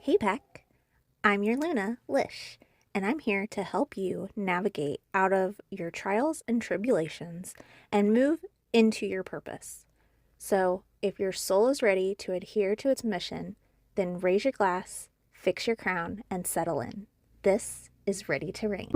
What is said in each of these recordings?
Hey Beck, I'm your Luna, Lish, and I'm here to help you navigate out of your trials and tribulations and move into your purpose. So, if your soul is ready to adhere to its mission, then raise your glass, fix your crown, and settle in. This is Ready to Reign.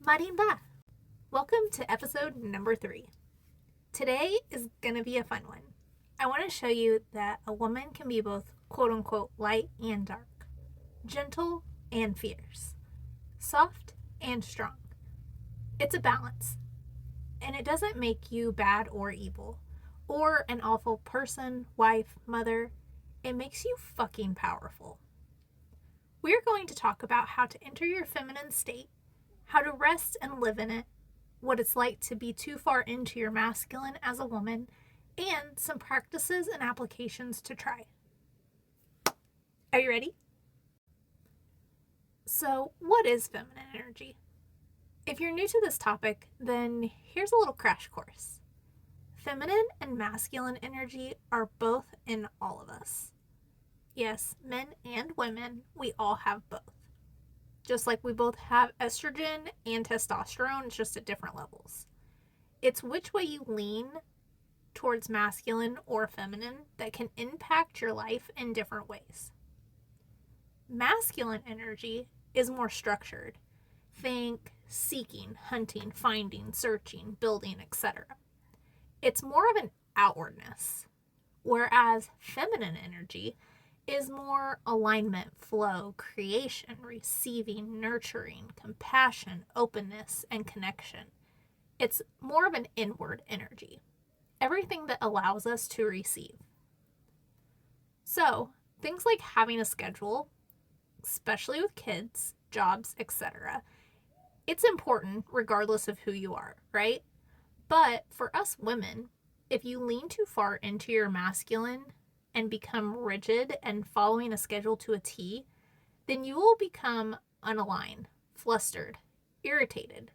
Marimba! Welcome to episode number 3. Today is going to be a fun one. I want to show you that a woman can be both quote-unquote light and dark, gentle and fierce, soft and strong. It's a balance, and it doesn't make you bad or evil, or an awful person, wife, mother. It makes you fucking powerful. We're going to talk about how to enter your feminine state, how to rest and live in it, what it's like to be too far into your masculine as a woman, and some practices and applications to try. Are you ready? So, what is feminine energy? If you're new to this topic, then here's a little crash course. Feminine and masculine energy are both in all of us. Yes, men and women, we all have both. Just like we both have estrogen and testosterone, it's just at different levels. It's which way you lean towards masculine or feminine that can impact your life in different ways. Masculine energy is more structured. Think seeking, hunting, finding, searching, building, etc. It's more of an outwardness, whereas feminine energy is more alignment, flow, creation, receiving, nurturing, compassion, openness, and connection. It's more of an inward energy. Everything that allows us to receive. So, things like having a schedule, especially with kids, jobs, etc., it's important regardless of who you are, right? But for us women, if you lean too far into your masculine and become rigid and following a schedule to a T, then you will become unaligned, flustered, irritated,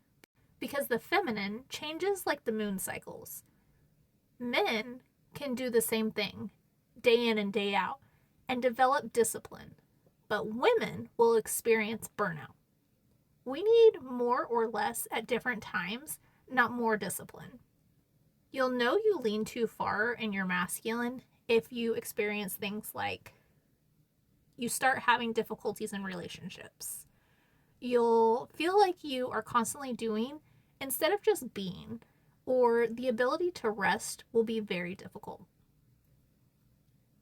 because the feminine changes like the moon cycles. Men can do the same thing, day in and day out, and develop discipline, but women will experience burnout. We need more or less at different times, not more discipline. You'll know you lean too far in your masculine if you experience things like you start having difficulties in relationships. You'll feel like you are constantly doing instead of just being, or the ability to rest will be very difficult.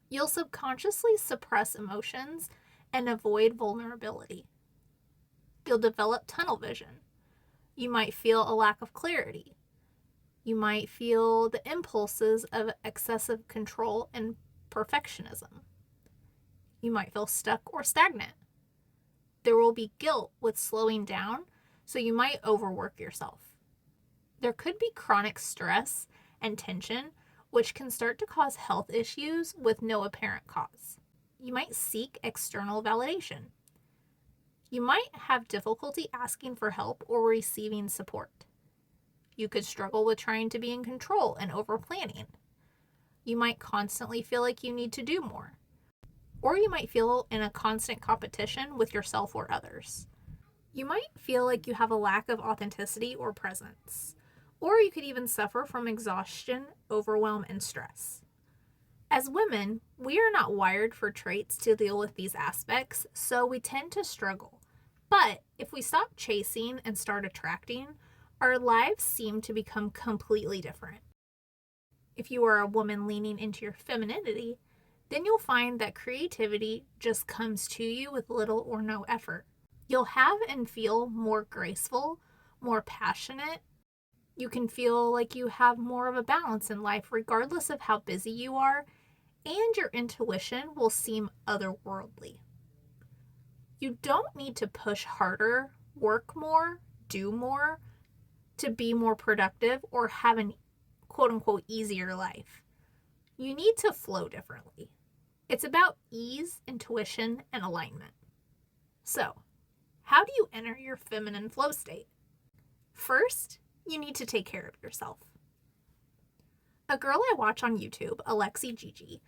You'll subconsciously suppress emotions and avoid vulnerability. You'll develop tunnel vision. You might feel a lack of clarity. You might feel the impulses of excessive control and perfectionism. You might feel stuck or stagnant. There will be guilt with slowing down, so you might overwork yourself. There could be chronic stress and tension, which can start to cause health issues with no apparent cause. You might seek external validation. You might have difficulty asking for help or receiving support. You could struggle with trying to be in control and over-planning. You might constantly feel like you need to do more. Or you might feel in a constant competition with yourself or others. You might feel like you have a lack of authenticity or presence. Or you could even suffer from exhaustion, overwhelm, and stress. As women, we are not wired for traits to deal with these aspects, so we tend to struggle. But if we stop chasing and start attracting, our lives seem to become completely different. If you are a woman leaning into your femininity, then you'll find that creativity just comes to you with little or no effort. You'll have and feel more graceful, more passionate. You can feel like you have more of a balance in life regardless of how busy you are, and your intuition will seem otherworldly. You don't need to push harder, work more, do more to be more productive or have an quote-unquote easier life. You need to flow differently. It's about ease, intuition, and alignment. So, how do you enter your feminine flow state? First, you need to take care of yourself. A girl I watch on YouTube, Alexi Gigi,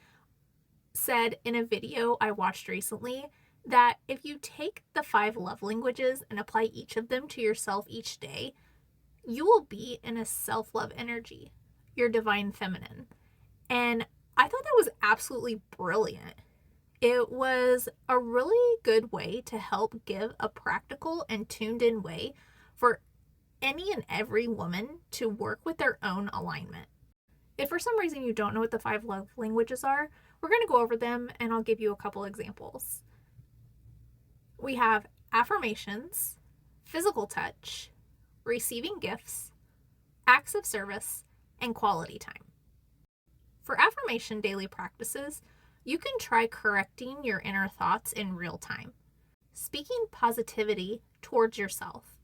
said in a video I watched recently that if you take the 5 love languages and apply each of them to yourself each day, you will be in a self-love energy, your divine feminine. And I thought that was absolutely brilliant. It was a really good way to help give a practical and tuned in way for any and every woman to work with their own alignment. If for some reason you don't know what the 5 love languages are, we're going to go over them and I'll give you a couple examples. We have affirmations, physical touch, receiving gifts, acts of service, and quality time. For affirmation daily practices, you can try correcting your inner thoughts in real time, speaking positivity towards yourself,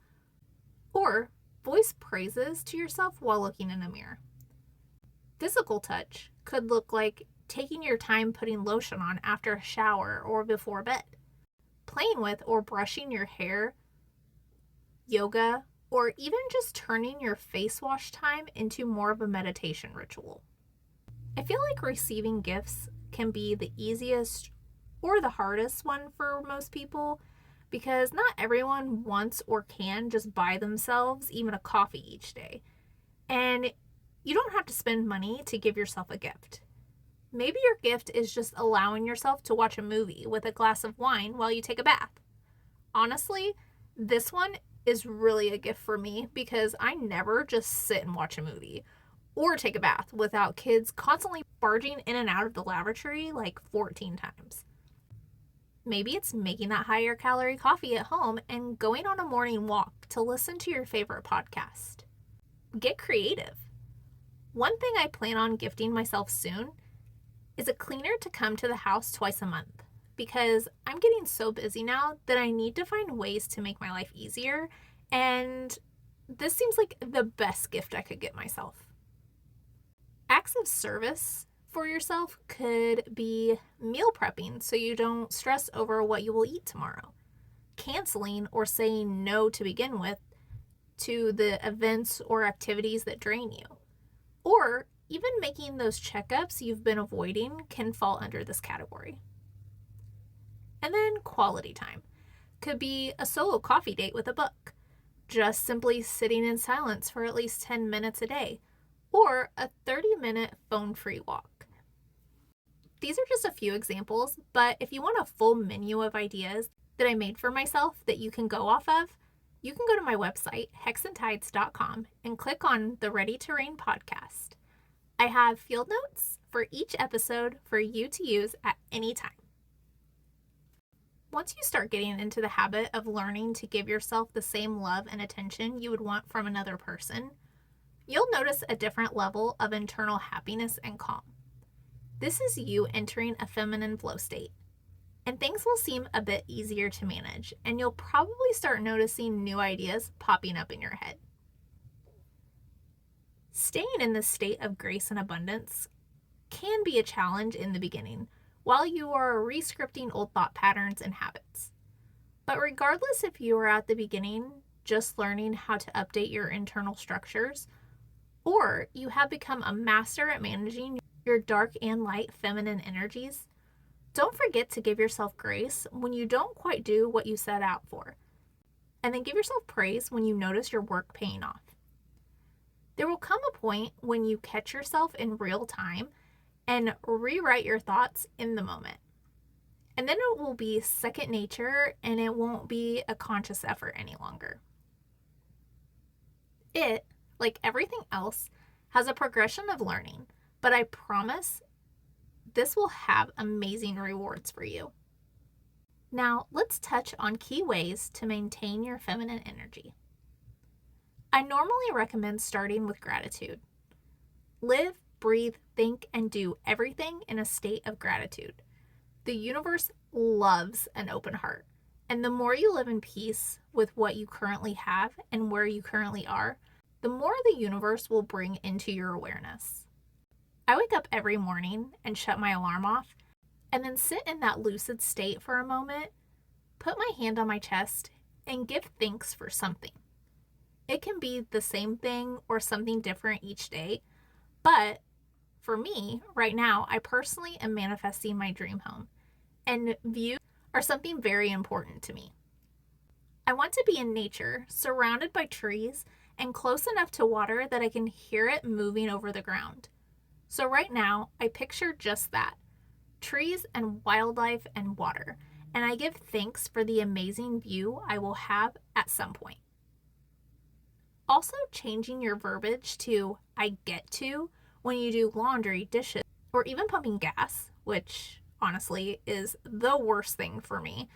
or voice praises to yourself while looking in a mirror. Physical touch could look like taking your time putting lotion on after a shower or before bed, playing with or brushing your hair, yoga, or even just turning your face wash time into more of a meditation ritual. I feel like receiving gifts can be the easiest or the hardest one for most people because not everyone wants or can just buy themselves even a coffee each day. And you don't have to spend money to give yourself a gift. Maybe your gift is just allowing yourself to watch a movie with a glass of wine while you take a bath. Honestly, this one is really a gift for me because I never just sit and watch a movie or take a bath without kids constantly barging in and out of the lavatory like 14 times. Maybe it's making that higher calorie coffee at home and going on a morning walk to listen to your favorite podcast. Get creative. One thing I plan on gifting myself soon is a cleaner to come to the house twice a month because I'm getting so busy now that I need to find ways to make my life easier, and this seems like the best gift I could get myself. Acts of service for yourself could be meal prepping so you don't stress over what you will eat tomorrow, canceling or saying no to begin with to the events or activities that drain you, or even making those checkups you've been avoiding can fall under this category. And then quality time could be a solo coffee date with a book, just simply sitting in silence for at least 10 minutes a day, or a 30-minute phone-free walk. These are just a few examples, but if you want a full menu of ideas that I made for myself that you can go off of, you can go to my website, hexandtides.com, and click on the Ready to Reign podcast. I have field notes for each episode for you to use at any time. Once you start getting into the habit of learning to give yourself the same love and attention you would want from another person, you'll notice a different level of internal happiness and calm. This is you entering a feminine flow state, and things will seem a bit easier to manage, and you'll probably start noticing new ideas popping up in your head. Staying in this state of grace and abundance can be a challenge in the beginning while you are re-scripting old thought patterns and habits. But regardless if you are at the beginning just learning how to update your internal structures, or you have become a master at managing your dark and light feminine energies, don't forget to give yourself grace when you don't quite do what you set out for. And then give yourself praise when you notice your work paying off. There will come a point when you catch yourself in real time and rewrite your thoughts in the moment. And then it will be second nature and it won't be a conscious effort any longer. It, like everything else, has a progression of learning, but I promise this will have amazing rewards for you. Now, let's touch on key ways to maintain your feminine energy. I normally recommend starting with gratitude. Live, breathe, think, and do everything in a state of gratitude. The universe loves an open heart, and the more you live in peace with what you currently have and where you currently are, the more the universe will bring into your awareness. I wake up every morning and shut my alarm off, and then sit in that lucid state for a moment, put my hand on my chest, and give thanks for something. It can be the same thing or something different each day, but for me, right now, I personally am manifesting my dream home, and views are something very important to me. I want to be in nature, surrounded by trees, and close enough to water that I can hear it moving over the ground. So right now, I picture just that, trees and wildlife and water, and I give thanks for the amazing view I will have at some point. Also, changing your verbiage to I get to when you do laundry, dishes, or even pumping gas, which honestly is the worst thing for me,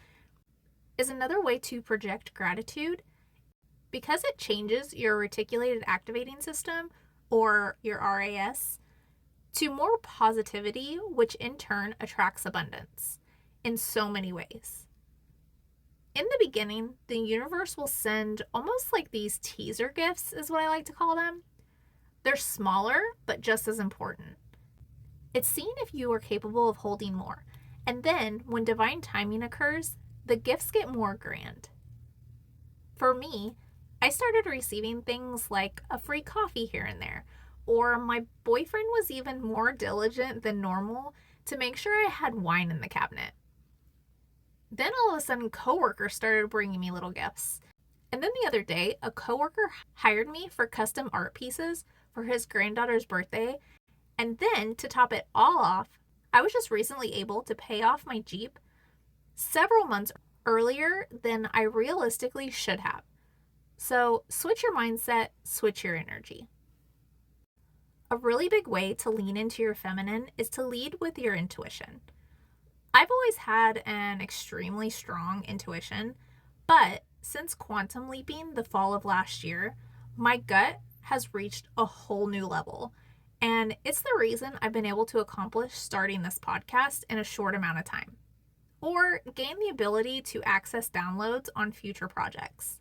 is another way to project gratitude because it changes your reticulated activating system, or your RAS, to more positivity, which in turn attracts abundance in so many ways. In the beginning, the universe will send almost like these teaser gifts, is what I like to call them. They're smaller, but just as important. It's seeing if you are capable of holding more. And then, when divine timing occurs, the gifts get more grand. For me, I started receiving things like a free coffee here and there, or my boyfriend was even more diligent than normal to make sure I had wine in the cabinet. Then all of a sudden, coworkers started bringing me little gifts. And then the other day, a coworker hired me for custom art pieces for his granddaughter's birthday. And then, to top it all off, I was just recently able to pay off my Jeep several months earlier than I realistically should have. So, switch your mindset, switch your energy. A really big way to lean into your feminine is to lead with your intuition. I've always had an extremely strong intuition, but since quantum leaping the fall of last year, my gut has reached a whole new level. And it's the reason I've been able to accomplish starting this podcast in a short amount of time, or gain the ability to access downloads on future projects.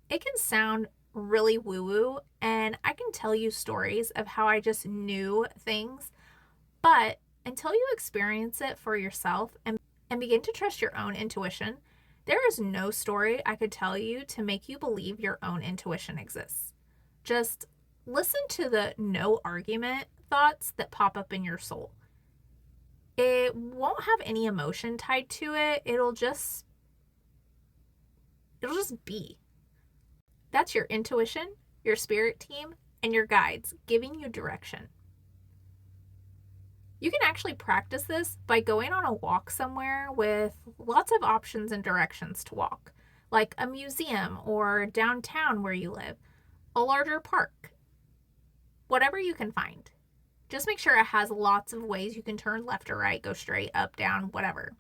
It can sound really woo-woo, and I can tell you stories of how I just knew things, but until you experience it for yourself and begin to trust your own intuition, there is no story I could tell you to make you believe your own intuition exists. Just listen to the no argument thoughts that pop up in your soul. It won't have any emotion tied to it. It'll just be. That's your intuition, your spirit team, and your guides giving you direction. You can actually practice this by going on a walk somewhere with lots of options and directions to walk, like a museum or downtown where you live, a larger park, whatever you can find. Just make sure it has lots of ways you can turn left or right, go straight, up, down, whatever.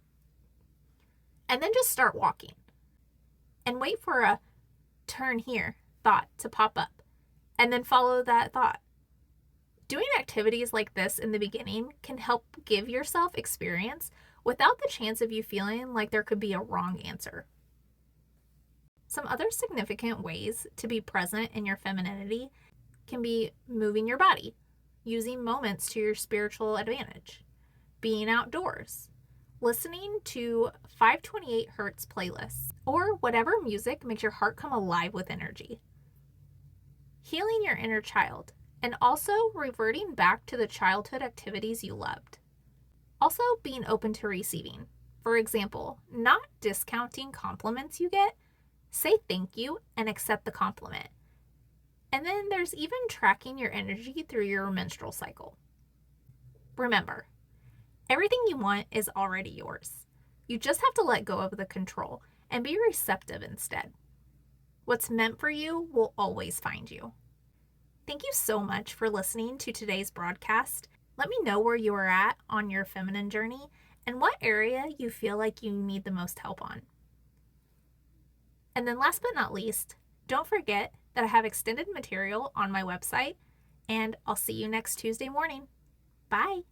And then just start walking. And wait for a turn here thought to pop up, and then follow that thought. Doing activities like this in the beginning can help give yourself experience without the chance of you feeling like there could be a wrong answer. Some other significant ways to be present in your femininity can be moving your body, using moments to your spiritual advantage, being outdoors, listening to 528 hertz playlists, or whatever music makes your heart come alive with energy, healing your inner child, and also reverting back to the childhood activities you loved. Also, being open to receiving. For example, not discounting compliments you get. Say thank you and accept the compliment. And then there's even tracking your energy through your menstrual cycle. Remember, everything you want is already yours. You just have to let go of the control and be receptive instead. What's meant for you will always find you. Thank you so much for listening to today's broadcast. Let me know where you are at on your feminine journey and what area you feel like you need the most help on. And then last but not least, don't forget that I have extended material on my website, and I'll see you next Tuesday morning. Bye.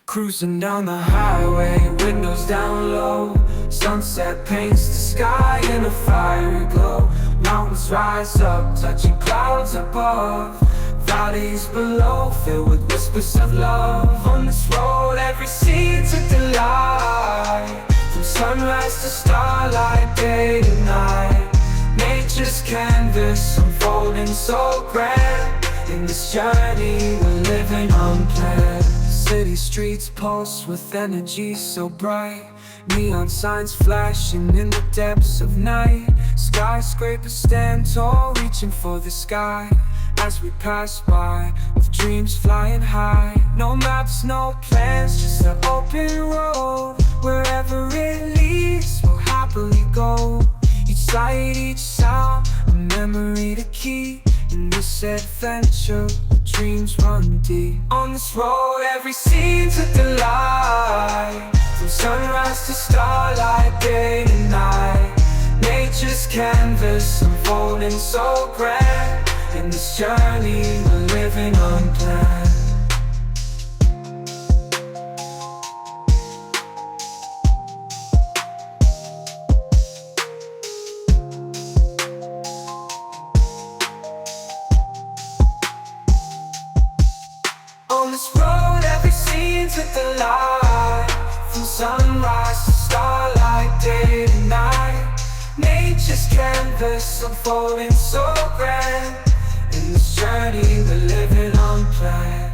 Cruising down the highway, windows down low. Sunset paints the sky in a fiery glow. Mountains rise up, touching clouds above. valleys below, filled with whispers of love. On this road, every scene's a delight. From sunrise to starlight, day to night, nature's canvas unfolding so grand. In this journey, we're living unplanned. City streets pulse with energy so bright, neon signs flashing in the depths of night. Skyscrapers stand tall, reaching for the sky as we pass by, with dreams flying high. No maps, no plans, just an open road. Wherever it leads, we'll happily go. Each sight, each sound, a memory to keep. In this adventure, dreams run deep. On this road, every scene's a delight. From sunrise to starlight, day to night, nature's canvas unfolding so grand. In this journey, we're living unplanned. On this road, every scene's a delight. From sunrise to starlight, day to night, nature's canvas unfolding so grand. In this journey, we're living unplanned.